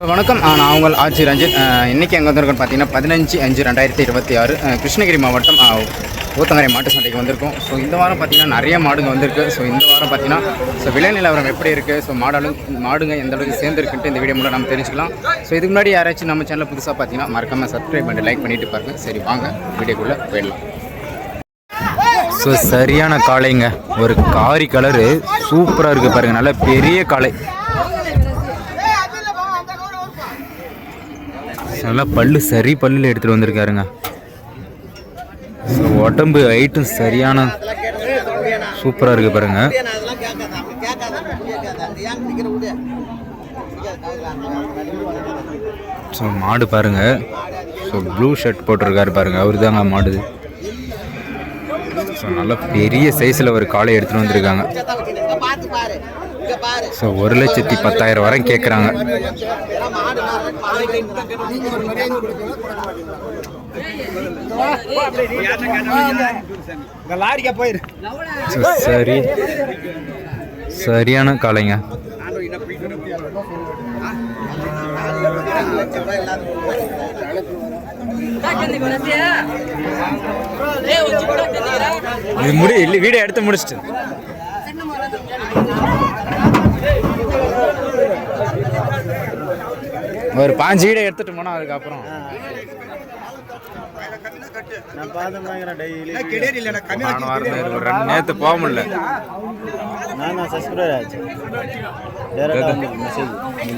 வணக்கம். நான் உங்கள் ஆட்சி ரஞ்சித். இன்றைக்கி எங்கே வந்திருக்கோன்னு பார்த்தீங்கன்னா 15/5/2026 கிருஷ்ணகிரி மாவட்டம் ஊத்தங்கரை மாட்டு சந்தைக்கு வந்திருக்கோம். ஸோ இந்த வாரம் பார்த்திங்கன்னா நிறைய மாடுங்க வந்திருக்கு. ஸோ இந்த வாரம் பார்த்திங்கன்னா விலை நிலவரம் எப்படி இருக்குது, ஸோ மாடுங்க எந்த அளவுக்கு சேர்ந்துருக்குன்ட்டு இந்த வீடியோ மூலம் நம்ம தெரிஞ்சுக்கலாம். ஸோ இதுக்கு முன்னாடி யாராச்சும் நம்ம சேனலில் புதுசாக பார்த்தீங்கன்னா மறக்காமல் சப்ஸ்கிரைப் பண்ணி லைக் பண்ணிட்டு பாருங்கள். சரி வாங்க வீடியோக்குள்ளே போயிடலாம். ஸோ சரியான காளைங்க, ஒரு காரி கலரு சூப்பராக இருக்குது பாருங்கள், நல்ல பெரிய காளை, நல்லா பல்லு சரி பல்லில் எடுத்துகிட்டு வந்திருக்காருங்க. ஸோ உடம்பு ஹைட்டும் சரியான சூப்பராக இருக்குது பாருங்க. ஸோ மாடு பாருங்க, ஸோ ப்ளூ ஷர்ட் போட்டிருக்காரு பாருங்க, அவரு தாங்க மாடு. ஸோ நல்ல பெரிய சைஸில் ஒரு காளை எடுத்துகிட்டு வந்திருக்காங்க. ஸோ 1,10,000 வரை கேட்குறாங்க. சரி சரியான காளைங்க. வீடியோ எடுத்து முடிச்சிட்டு ஒரு 5 வீடியோ எடுத்துட்டு போனா அதுக்கப்புறம் நேற்று போக முடியல.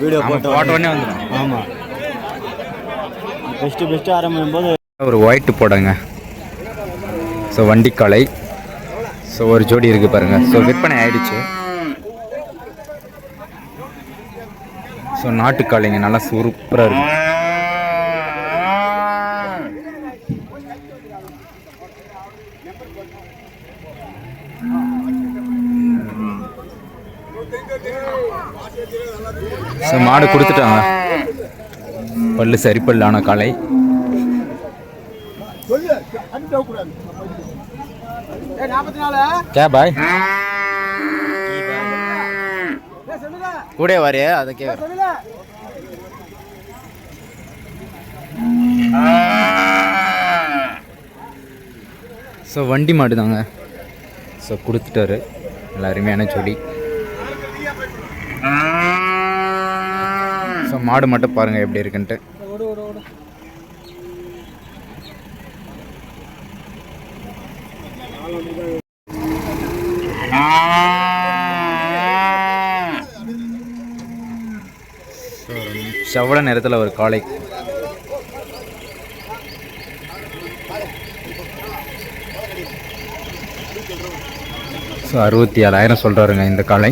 வீடியோ போட்டோ உடனே வந்துடும். ஆமாம், பெஸ்ட்டு ஆரம்பிக்கும் போது ஒரு ஒயிட் போடுங்க. ஸோ வண்டிக்காலை, ஸோ ஒரு ஜோடி இருக்குது பாருங்கள். ஸோ விற்பனை ஆயிடுச்சு. ஸோ நாட்டுக்காலைங்க நல்லா சூப்பராக இருக்கு. ஸோ மாடு கொடுத்துட்டாங்க, பல்லு சரி பல்லான காலை. கே பாய் கூட வரைய அதுக்கே ஸோ வண்டி மாடு தாங்க. ஸோ கொடுத்துட்டாரு, நல்லா அருமையான ஜோடி. ஸோ மாடு மட்டும் பாருங்கள் எப்படி இருக்குன்ட்டு. செவள நேரத்தில் ஒரு காளை. ஸோ 67,000 சொல்கிறாருங்க இந்த காளை.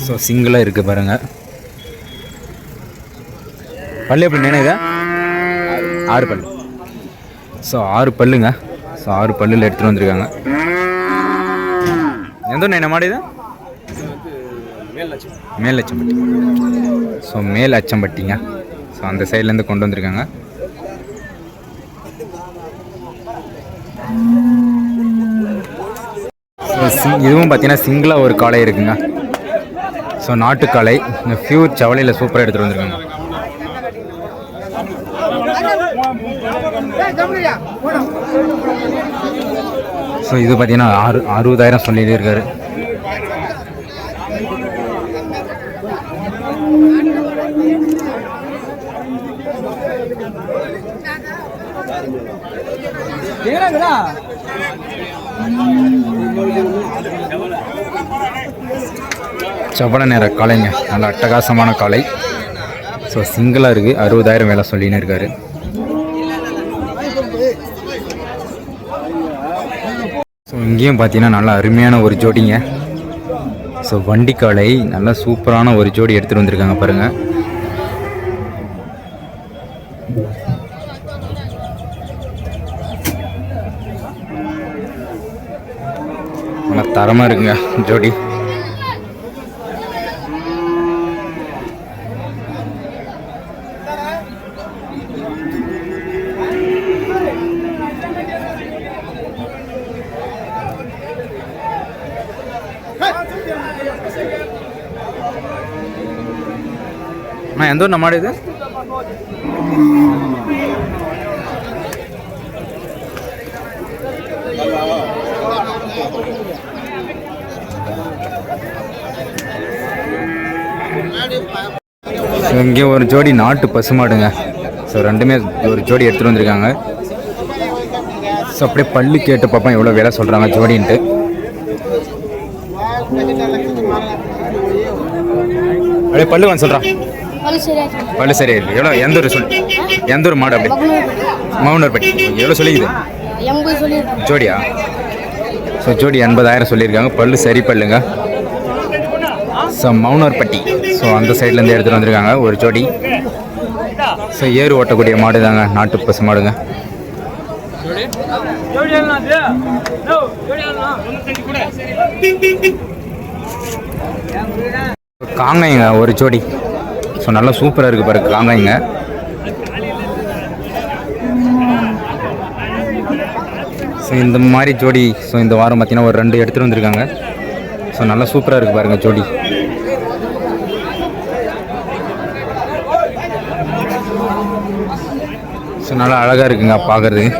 ஸோ சிங்கிளாக இருக்குது பாருங்க. பல்லு எப்படி நினைதா? 6 பல்லு. ஸோ 6 பல்லுங்க. ஸோ 6 பல்லில் எடுத்துகிட்டு வந்திருக்காங்க. எந்த என்ன மாடிது? மேல் அச்சம்பட்டி. So male அச்சம்பட்டிங்க. ஸோ அந்த சைட்லேருந்து கொண்டு வந்திருக்காங்க. இதுவும் பார்த்தீங்கன்னா சிங்கிளாக ஒரு காளை இருக்குங்க. ஸோ நாட்டுக்காளை, இந்த பியூர் சவலையில் சூப்பராக எடுத்துகிட்டு வந்திருக்காங்க. ஸோ இது பார்த்தீங்கன்னா 60,000 சொல்லிட்டு இருக்காரு. செவள நேர காளைங்க, நல்ல அட்டகாசமான காளை. ஸோ சிங்கிளாக இருக்குது, 60,000 வேலை சொல்லின்னு இருக்காரு. ஸோ இங்கேயும் பார்த்தீங்கன்னா நல்லா அருமையான ஒரு ஜோடிங்க. ஸோ வண்டி காளை நல்லா சூப்பரான ஒரு ஜோடி எடுத்துகிட்டு வந்திருக்காங்க பாருங்கள். நல்லா தரமாக இருக்குங்க ஜோடி. அண்ணா எந்த ஊர் மாடு இது? இங்கே ஒரு ஜோடி நாட்டு பசுமாடுங்க. ஸோ ரெண்டுமே ஒரு ஜோடி எடுத்துகிட்டு வந்திருக்காங்க. ஸோ அப்படியே பல்லு கேட்டு பார்ப்போம் எவ்வளோ விலை சொல்கிறாங்க ஜோடின்ட்டு. அப்படியே பல்லு வந்து சொல்கிறான். பல்லு சரியா இருக்கு. எவ்வளோ எந்த ஒரு எந்த ஒரு மாடு? அப்படி மவுனர்பட்டி. எவ்வளோ சொல்லிக்குது ஜோடியா? ஸோ ஜோடி 80,000 சொல்லியிருக்காங்க. பல்லு சரி பல்லுங்க. ஸோ மவுனர்பட்டி. ஸோ அந்த சைட்லேருந்து எடுத்துகிட்டு வந்திருக்காங்க ஒரு ஜோடி. ஸோ ஏறு ஓட்டக்கூடிய மாடு தாங்க, நாட்டு பசு மாடுங்க. காங்கைங்க ஒரு ஜோடி. ஸோ நல்லா சூப்பராக இருக்குது பாரு காங்கைங்க. ஸோ இந்த மாதிரி ஜோடி ஸோ இந்த வாரம் பார்த்தீங்கன்னா ஒரு 2 எடுத்துகிட்டு வந்திருக்காங்க. ஸோ நல்லா சூப்பராக இருக்குது பாருங்கள் ஜோடி. ஸோ நல்லா அழகாக இருக்குங்க பார்க்குறதுக்கு.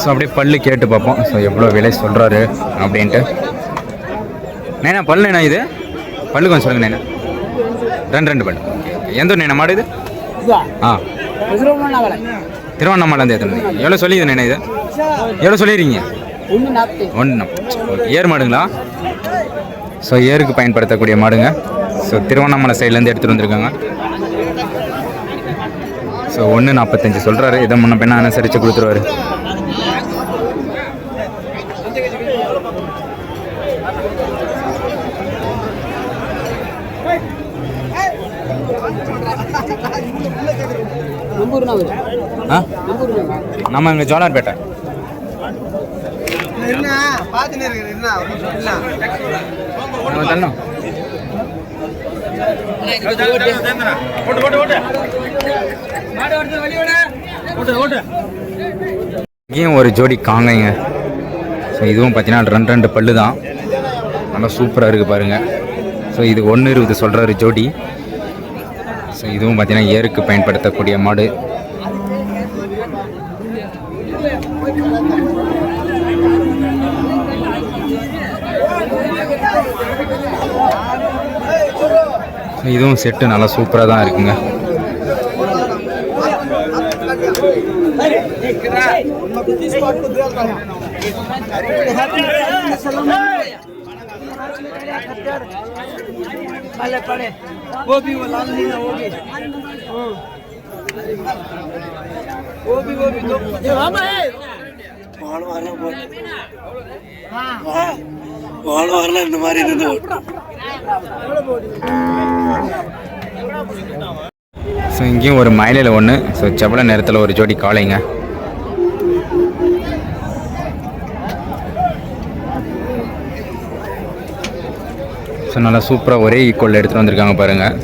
ஸோ அப்படியே பல்லு கேட்டு பார்ப்போம் ஸோ எவ்வளோ விலை சொல்கிறாரு அப்படின்ட்டு. நேனா பல்லு என்ன இது? பல்லு கொஞ்சம் சொல்லுங்கள் நேனா. 2 பல்லு. எந்த நேனா மாடு இது? திருவண்ணாமலேருந்து எடுத்துருந்தீங்க. எவ்வளோ சொல்லிது நேனா இது? எவ்வளோ சொல்லிடுறீங்க? 1. ஏர் மாடுங்களா? ஸோ ஏருக்கு பயன்படுத்தக்கூடிய மாடுங்க. ஸோ திருவண்ணாமலை சைட்லேருந்து எடுத்துகிட்டு வந்திருக்காங்க. ஸோ 1.45 சொல்கிறாரு. இதை முன்ன பின்ன அனுசரித்து கொடுத்துருவாரு. நம்ம இங்கே ஜோலார்பேட்டை. இங்கேயும் ஒரு ஜோடி காங்கைங்க. ஸோ இதுவும் பார்த்தீங்கன்னா 2 பல்லு தான். நல்லா சூப்பராக இருக்குது பாருங்கள். ஸோ இது 1.20 சொல்கிறாரு ஜோடி. ஸோ இதுவும் பார்த்தீங்கன்னா ஏருக்கு பயன்படுத்தக்கூடிய மாடு. இதுவும் செட்டு நல்லா சூப்பராக தான் இருக்குங்க. இந்த மாதிரி ஸோ இங்கேயும் ஒரு மயிலையில் 1. ஸோ செவல நேரத்தில் ஒரு ஜோடி காளைங்க. ஸோ நல்லா சூப்பராக ஒரே ஈக்குவல் எடுத்துகிட்டு வந்திருக்காங்க பாருங்கள்.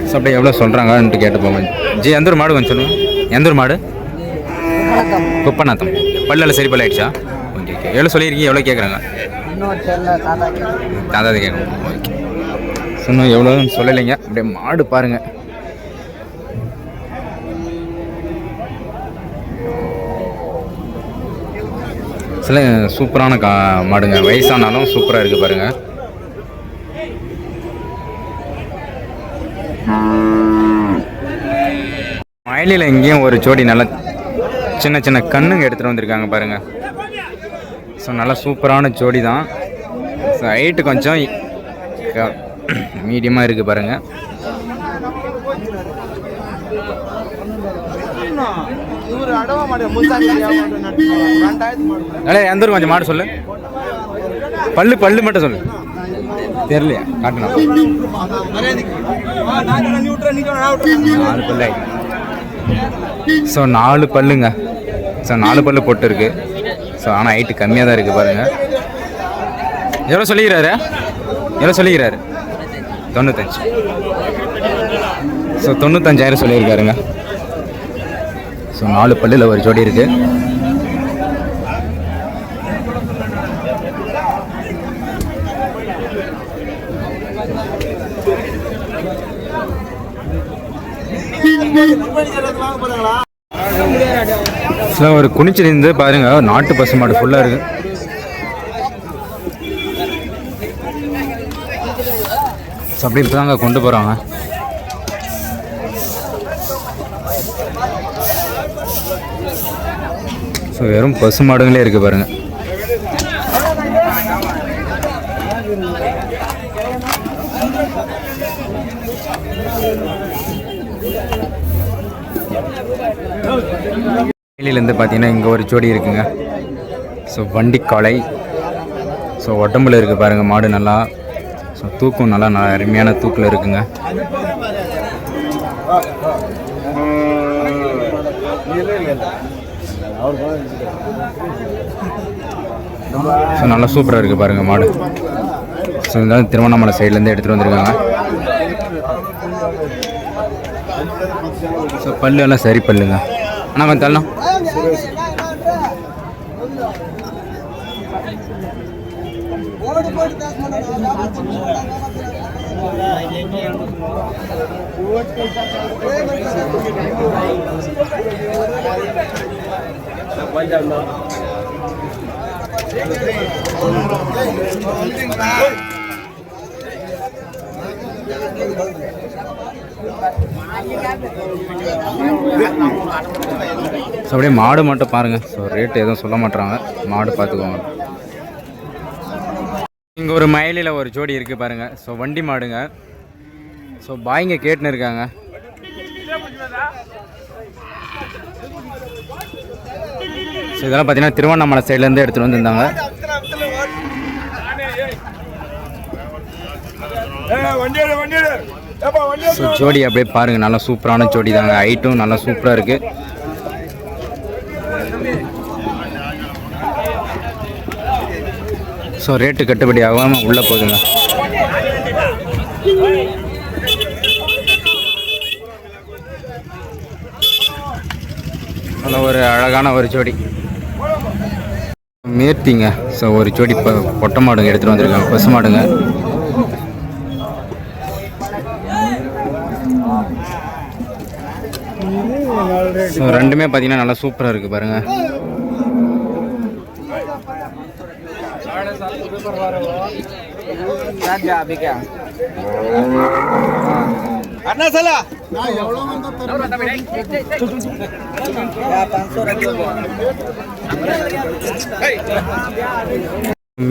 ஸோ அப்படியே எவ்வளோ சொல்கிறாங்கன்ட்டு கேட்டு போங்க. ஜி எந்த ஒரு மாடு கொஞ்சம் சொல்லுங்கள். எந்த ஒரு மாடு? குப்பநாத்தம். பல்லெல்லாம் சரி பல்ல ஆயிடுச்சா? Okay okay. எவ்வளோ சொல்லியிருக்கீங்க? எவ்வளோ கேட்குறாங்க? தாத்தா கேட்கணும். ஓகே. சொன்னால் எவ்வளோ சொல்லலைங்க. அப்படியே மாடு பாருங்கள். சில சூப்பரான மாடுங்க. வயசானாலும் சூப்பராக இருக்குது பாருங்கள். மயிலில் இங்கேயும் ஒரு ஜோடி நல்லா சின்ன சின்ன கண்ணுங்க எடுத்துகிட்டு வந்திருக்காங்க பாருங்கள். ஸோ நல்லா சூப்பரான ஜோடி தான். ஸோ ஹைட்டு கொஞ்சம் மீடியமாக இருக்குது பாருங்கள். எந்த ஊர் கொஞ்சம் மாடு சொல்லு. பல்லு பல்லு மட்டும் சொல்லு. தெரியலையா? காட்டணும். 4 பல்லு. ஸோ 4 பல்லுங்க. ஸோ 4 பல்லு போட்டு இருக்கு. ஸோ ஆனால் ஹைட்டு கம்மியாக தான் இருக்குது பாருங்கள். எவ்வளோ சொல்லிக்கிறாரு? எவ்வளோ சொல்லிக்கிறாரு? 95. ஸோ 95,000 சொல்லியிருக்காருங்க. ஸோ 4 பல்லில் ஒரு ஜோடி இருக்குது. ஒரு குனிச்சிலிருந்து பாருங்க நாட்டு பசு மாடு ஃபுல்லாக இருக்கு. ஸோ அப்படி இப்போ தாங்க கொண்டு போகிறாங்க. ஸோ வெறும் பசு மாடுங்களே இருக்குது பாருங்க. வெளியிலேருந்து பார்த்தீங்கன்னா இங்கே ஒரு ஜோடி இருக்குங்க. ஸோ வண்டிக்காலை. ஸோ உடம்புல இருக்குது பாருங்கள் மாடு நல்லா. ஸோ தூக்கம் நல்லா அருமையான தூக்கில் இருக்குங்க. ஸோ நல்லா சூப்பராக இருக்குது பாருங்கள் மாடு. ஸோ இந்த திருவண்ணாமலை சைட்லேருந்து எடுத்துகிட்டு வந்திருக்காங்க. ஸோ பல்லு எல்லாம் சரி பல்லுங்க. ஆனால் கொஞ்சம் தள்ளலாம். ஸோ அப்படியே மாடு மட்டும் பாருங்கள். ஸோ ரேட்டு எதுவும் சொல்ல மாட்டுறாங்க. மாடு பார்த்துக்கோங்க. இங்கே ஒரு மயிலில் ஒரு ஜோடி இருக்குது பாருங்கள். ஸோ வண்டி மாடுங்க. ஸோ பாய்ங்க கேட்டுன்னு இருக்காங்க. ஸோ இதெல்லாம் பார்த்தீங்கன்னா திருவண்ணாமலை சைட்லேருந்து எடுத்துகிட்டு வந்துருந்தாங்க. ஸோ ஜோடி அப்படியே பாருங்கள். நல்லா சூப்பரான ஜோடி தாங்க. ஹைட்டும் நல்லா சூப்பராக இருக்குது. ஸோ ரேட்டு கட்டுப்படி ஆகாமல் உள்ளே போகுதுங்க. நல்ல ஒரு அழகான ஒரு ஜோடி மேர்த்திங்க. ஸோ ஒரு ஜோடி பொட்டை மாடுங்க எடுத்துகிட்டு வந்திருக்காங்க. பசு மாடுங்க. ஸோ ரெண்டுமே பார்த்தீங்கன்னா நல்லா சூப்பராக இருக்குது பாருங்கள்.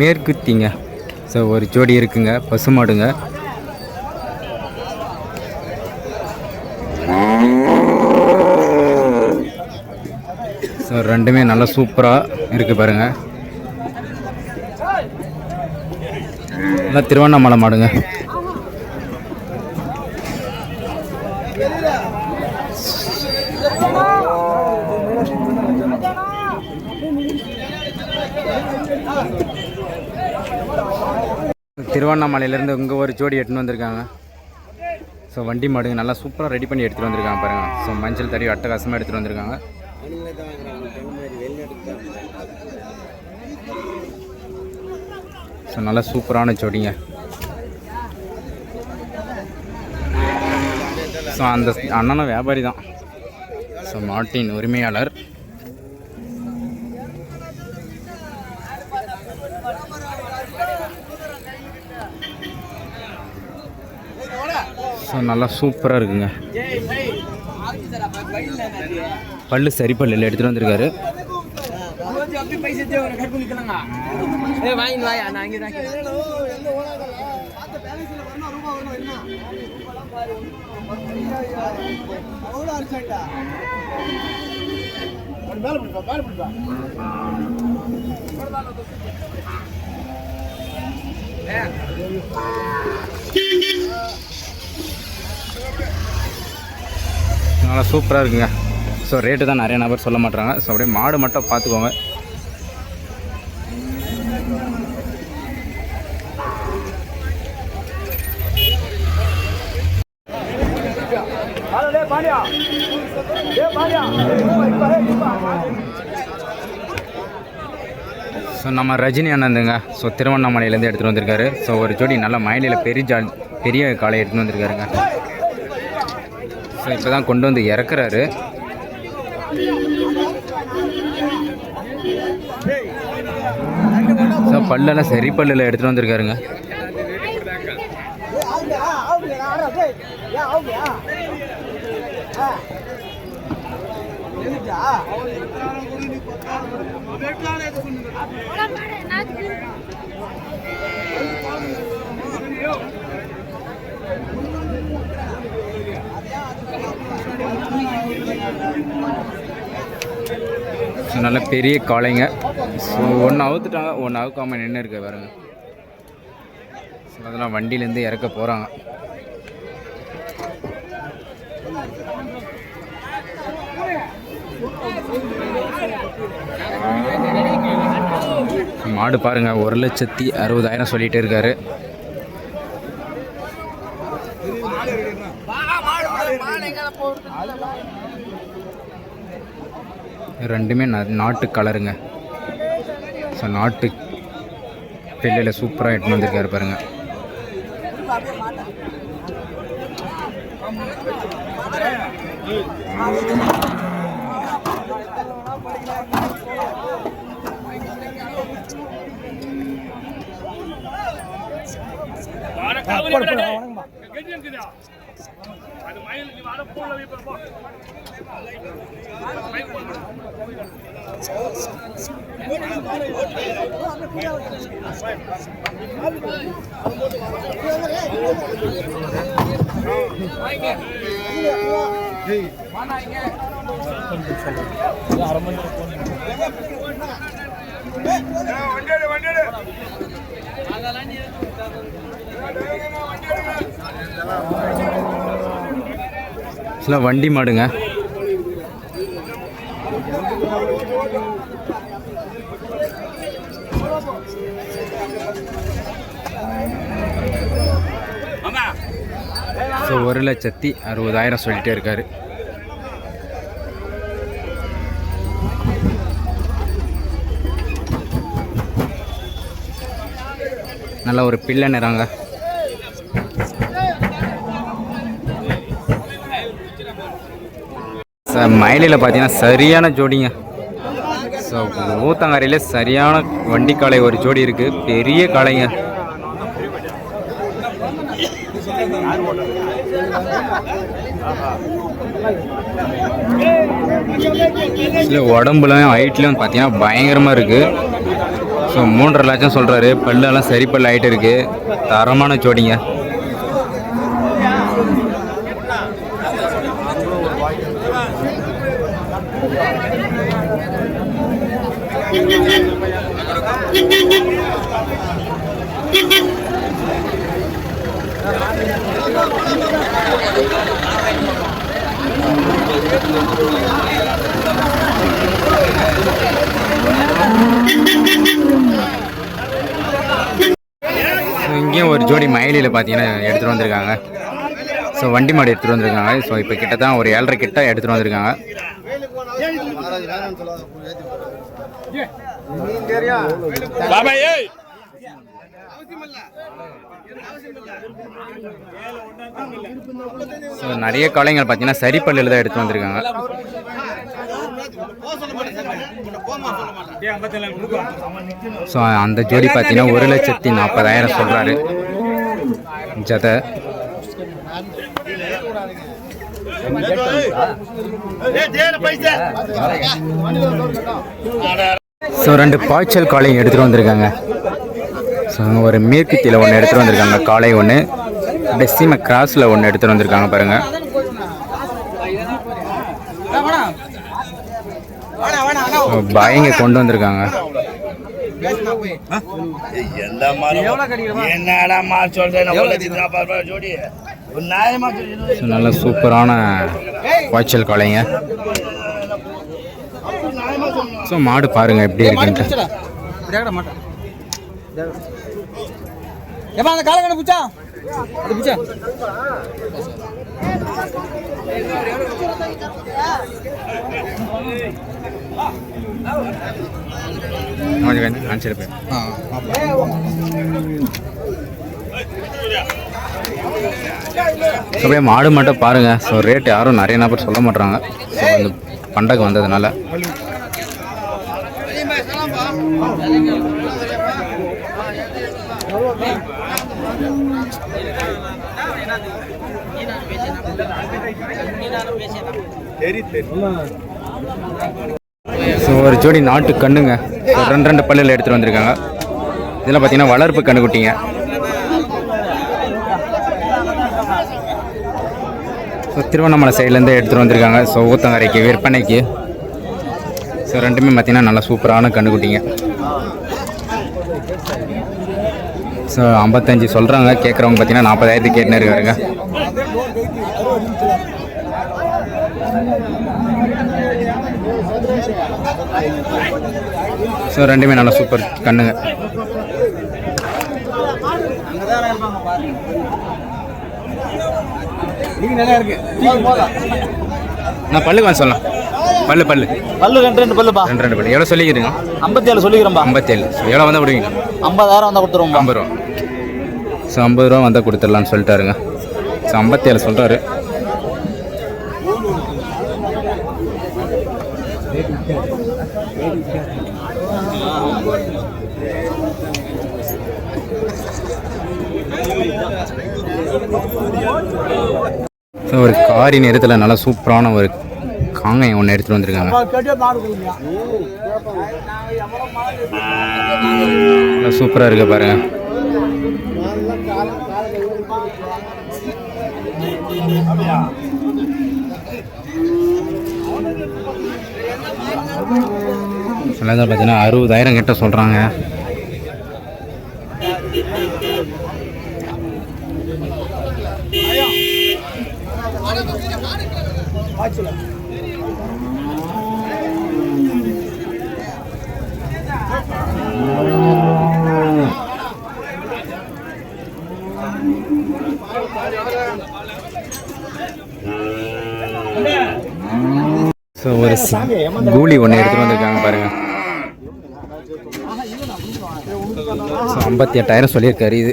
மேற்குத்திங்க. ஸோ ஒரு ஜோடி இருக்குங்க. பசு மாடுங்க. ஸோ ரெண்டுமே நல்லா சூப்பராக இருக்குது பாருங்கள். நல்லா திருவண்ணாமலை மாடுங்க. திருவண்ணாமலையிலேருந்து இங்கே ஒரு ஜோடி எடுத்துன்னு வந்திருக்காங்க. ஸோ வண்டி மாடுங்க நல்லா சூப்பராக ரெடி பண்ணி எடுத்துகிட்டு வந்திருக்காங்க பாருங்கள். ஸோ மஞ்சள் தடவி அட்டகாசமாக எடுத்துகிட்டு வந்திருக்காங்க. ஸோ நல்லா சூப்பரான ஜோடிங்க. ஸோ அந்த அண்ணனும் வியாபாரி தான். ஸோ மாட்டின் உரிமையாளர். ஸோ நல்லா சூப்பராக இருக்குங்க. பல்லு சரி பல்லில் எடுத்துகிட்டு வந்திருக்காரு. நல்லா சூப்பராக இருக்குங்க. ஸோ ரேட்டு தான் நிறைய நபர் சொல்ல மாட்டாங்க. ஸோ அப்படியே மாடு மட்டும் பார்த்துக்கோங்க. ஸோ நம்ம ரஜினி அண்ணந்துங்க. ஸோ திருவண்ணாமலையிலேருந்து எடுத்துகிட்டு வந்திருக்காரு. ஸோ ஒரு ஜோடி நல்லா மயிலில் பெரிய காலை எடுத்துகிட்டு வந்திருக்காருங்க. ஸோ இப்போ தான் கொண்டு வந்து இறக்குறாரு. ஸோ பல்லெல்லாம் சரி பல்லில் எடுத்துகிட்டு வந்திருக்காருங்க. ஸோ நல்ல பெரிய காளைங்க. ஸோ ஒன்று அவுத்துட்டாங்க, ஒன்று அவுக்காமல் நின்று இருக்க பாருங்க. ஸோ அதெல்லாம் வண்டியிலேருந்து இறக்க போகிறாங்க. மாடு பாருங்க 1,60,000 சொல்லிட்டு இருக்காரு. ரெண்டுமே நாட்டு கலருங்க. ஸோ நாட்டு பிள்ளையில் சூப்பராக எட்டுன்னு வந்திருக்காரு பாருங்க. வண்டி மாடுங்க. ஸோ 1,60,000 சொல்லிட்டே இருக்காரு. நல்ல ஒரு பிள்ளை நிறாங்க. மயிலில் பார்த்தீங்கன்னா சரியான ஜோடிங்க. ஸோ ஊத்தங்கரையிலே சரியான வண்டி காளை ஒரு ஜோடி இருக்குது, பெரிய காளைங்க. உடம்புலையும் ஹைட்லையும் பார்த்தீங்கன்னா பயங்கரமாக இருக்குது. ஸோ 3.5 லட்சம் சொல்கிறாரு. பல்லெல்லாம் சரி பல்லு ஆகிட்டு இருக்குது. தரமான ஜோடிங்க. இங்கேயும் ஒரு ஜோடி மயிலில் பார்த்தீங்கன்னா எடுத்துகிட்டு வந்திருக்காங்க. ஸோ வண்டி மாடு எடுத்துகிட்டு வந்திருக்காங்க. ஸோ இப்போ கிட்ட தான் ஒரு 7.5 கிட்ட எடுத்துகிட்டு வந்திருக்காங்க. ஸோ நிறைய காளைங்கள் பார்த்தீங்கன்னா சரி பல்லில் தான் எடுத்து வந்திருக்காங்க. ஸோ அந்த ஜோடி பார்த்தீங்கன்னா 1,40,000 சொல்கிறாரு ஜதை. ஸோ 2 பாய்ச்சல் காளைங்க எடுத்துகிட்டு வந்திருக்காங்க. ஸோ ஒரு மேற்குத்தியில் ஒன்று எடுத்துகிட்டு வந்திருக்காங்க காளை ஒன்று, டெசிம கிராஸில் ஒன்று எடுத்துகிட்டு வந்திருக்காங்க பாருங்கள். பயங்க கொண்டு வந்திருக்காங்க. நல்ல சூப்பரான பாய்ச்சல் காளைங்க. ஸோ மாடு பாருங்க எப்படி இருக்குன்ட்டு. அப்படியே மாடு மட்டும் பாருங்கள். ஸோ ரேட் யாரும் நிறைய நபர் சொல்ல மாட்றாங்க. ஸோ இந்த பண்டகை வந்ததுனால ஸோ ஒரு ஜோடி நாட்டு கண்ணுங்க. ஸோ ரெண்டு பல்லில் எடுத்துகிட்டு வந்திருக்காங்க. இதெல்லாம் பார்த்தீங்கன்னா வளர்ப்பு கண்ணுக்குட்டிங்க. ஸோ திருவண்ணாமலை சைட்லேருந்து எடுத்துகிட்டு வந்திருக்காங்க. ஸோ ஊத்தங்கரைக்கு விற்பனைக்கு. ஸோ ரெண்டுமே பார்த்தீங்கன்னா நல்லா சூப்பரான கண்ணுக்குட்டிங்க. ஸோ 55 சொல்கிறாங்க. கேட்குறவங்க பார்த்தீங்கன்னா 40,000 கேட்டுன்னு இருக்காருங்க. ஸோ ரெண்டுமே நல்லா சூப்பர் கண்ணுங்க. நான் பல்லுக்கு வந்து சொல்லலாம். பல்லு ரெண்டு பல்லுப்பா. ரெண்டு பல்லு எவ்வளோ சொல்லிக்கிறீங்க? 57 சொல்லிக்கிறேன்பா. 57. ஸோ எவ்வளோ வந்தால் விடுவீங்க? 50,000 வந்தால் கொடுத்துருவோம். 50 ரூபா. ஸோ 50 ரூபா வந்தால் கொடுத்துடலான்னு சொல்லிட்டாருங்க. ஸோ 57 சொல்கிறாரு. ஸோ ஒரு காரி நேரத்தில் நல்லா சூப்பரான ஒரு காங்காயம் ஒன்று எடுத்துகிட்டு வந்திருக்காங்க. நல்லா சூப்பராக இருக்க பாருங்க. சிலதான் பார்த்தீங்கன்னா 60,000 கிட்ட சொல்கிறாங்க. ஸோ ஒரு கூலி ஒன்று எடுத்துகிட்டு வந்திருக்காங்க பாருங்கள். ஸோ 58,000 சொல்லியிருக்காரு. இது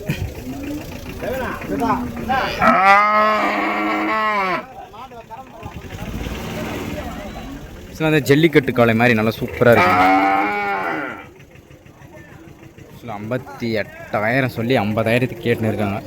ஸோ அந்த ஜல்லிக்கட்டு காளை மாதிரி நல்லா சூப்பராக இருக்கும். ஸோ 58,000 சொல்லி 50,000 கேட்டுன்னு இருக்காங்க.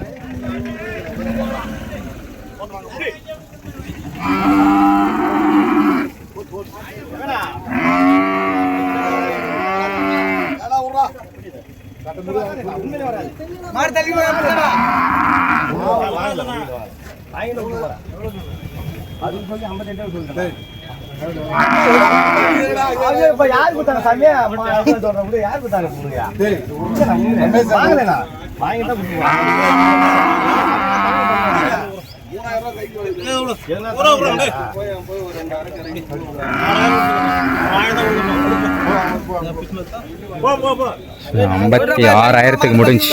யாரு கொடுத்தாங்க சாமியா? யாரு கொடுத்தாங்க? ஐம்பத்தி 6,000 முடிஞ்சு.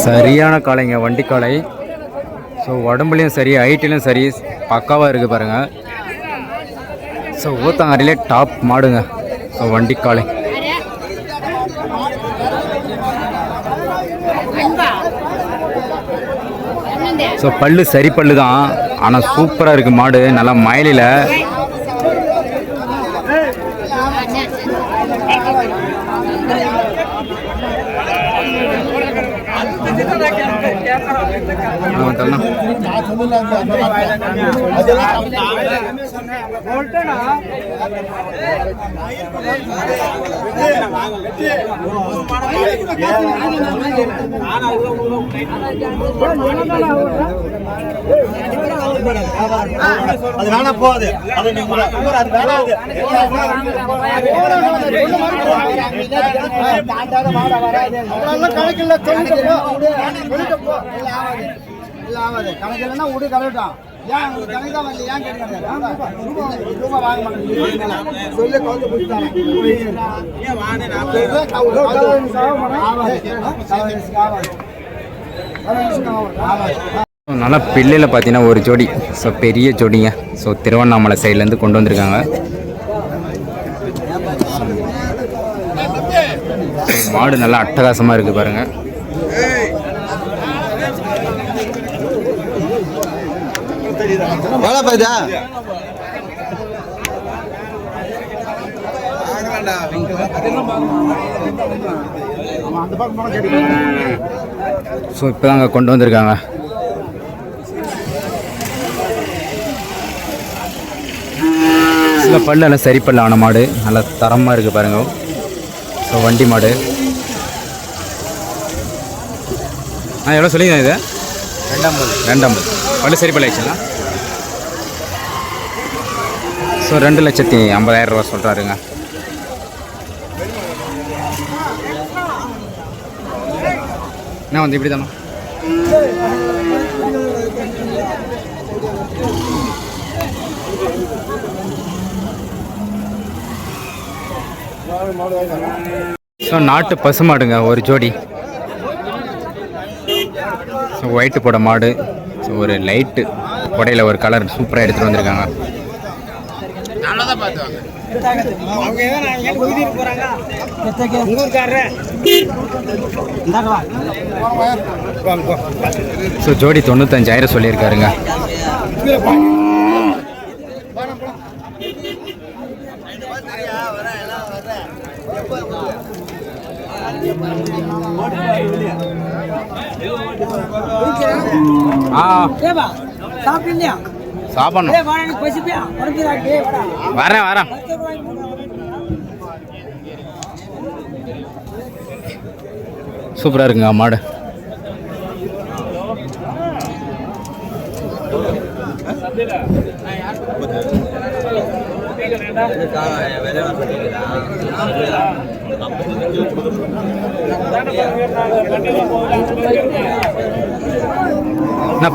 சரியான காளைங்க, வண்டி காளை. ஸோ உடம்புலையும் சரி ஹைட்டிலும் சரி பக்காவாக இருக்குது பாருங்கள். ஸோ ஊத்தங்கரையிலே டாப் மாடுங்க. ஸோ வண்டி காளை. ஸோ பல்லு சரி பல்லு தான், ஆனால் சூப்பராக இருக்குது மாடு. நல்லா மயிலில் அது வேணா போகுது. அது கணக்கில் கணக்கில்னா விடு கலட்டான். ஏன் உங்களுக்கு கணக்கு தான் வரல? ஏன் கேட்க ரூபா வாங்க மாட்டேன் சொல்லி கவுத்து கொடுத்தாங்க. நல்லா பிள்ளையில் பார்த்தீங்கன்னா ஒரு ஜோடி. ஸோ பெரிய ஜோடிங்க. ஸோ திருவண்ணாமலை சைட்லேருந்து கொண்டு வந்திருக்காங்க. மாடு நல்லா அட்டகாசமாக இருக்குது பாருங்கள். ஸோ இப்போ தாங்க கொண்டு வந்திருக்காங்க. சில பல்லெல்லாம் சரி பல்லான மாடு நல்லா தரமாக இருக்குது பாருங்க. ஸோ வண்டி மாடு. எவ்வளோ சொல்லிங்க இது? 250. பல்லு சரி பல்ல ஆயிடுச்சுங்களா? ஸோ 2,50,000 ரூபா சொல்கிறாருங்க. என்ன வந்து இப்படி தானே? ஸோ நாட்டு பசு மாடுங்க ஒரு ஜோடி. ஸோ ஒயிட்டு போட மாடு. ஸோ ஒரு லைட்டு கொடையில் ஒரு கலர் சூப்பராக எடுத்துகிட்டு வந்திருக்காங்க. ஸோ ஜோடி 95,000 சொல்லியிருக்காருங்க. சாப்பிடணும். வரேன். சூப்பராக இருக்குங்க மாடு.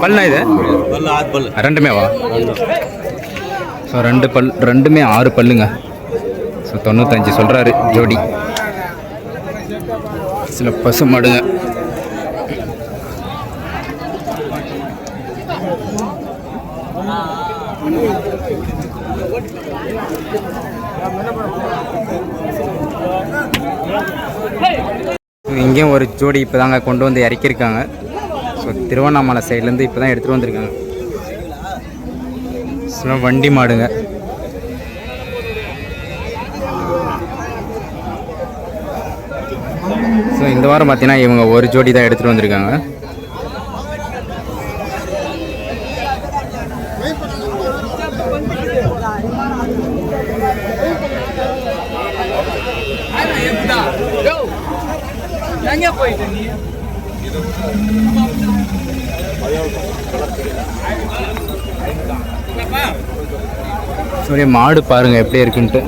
பல்லா இது ரெண்டுமே வா. ஸோ 2 பல், ரெண்டுமே 6 பல்லுங்க. ஸோ 95 சொல்கிறாரு ஜோடி. சில பசு மாடுங்க. இங்கேயும் ஒரு ஜோடி இப்போ தாங்க கொண்டு வந்து இறக்கியிருக்காங்க. ஸோ திருவண்ணாமலை சைட்லேருந்து இப்போ தான் எடுத்துகிட்டு வந்திருக்காங்க. ஸோ வண்டி மாடுங்க. ஸோ இந்த வாரம் பார்த்தீங்கன்னா இவங்க ஒரு ஜோடி தான் எடுத்துகிட்டு வந்திருக்காங்க. சரி மாடு பாருங்க எப்படி இருக்குன்ட்டு.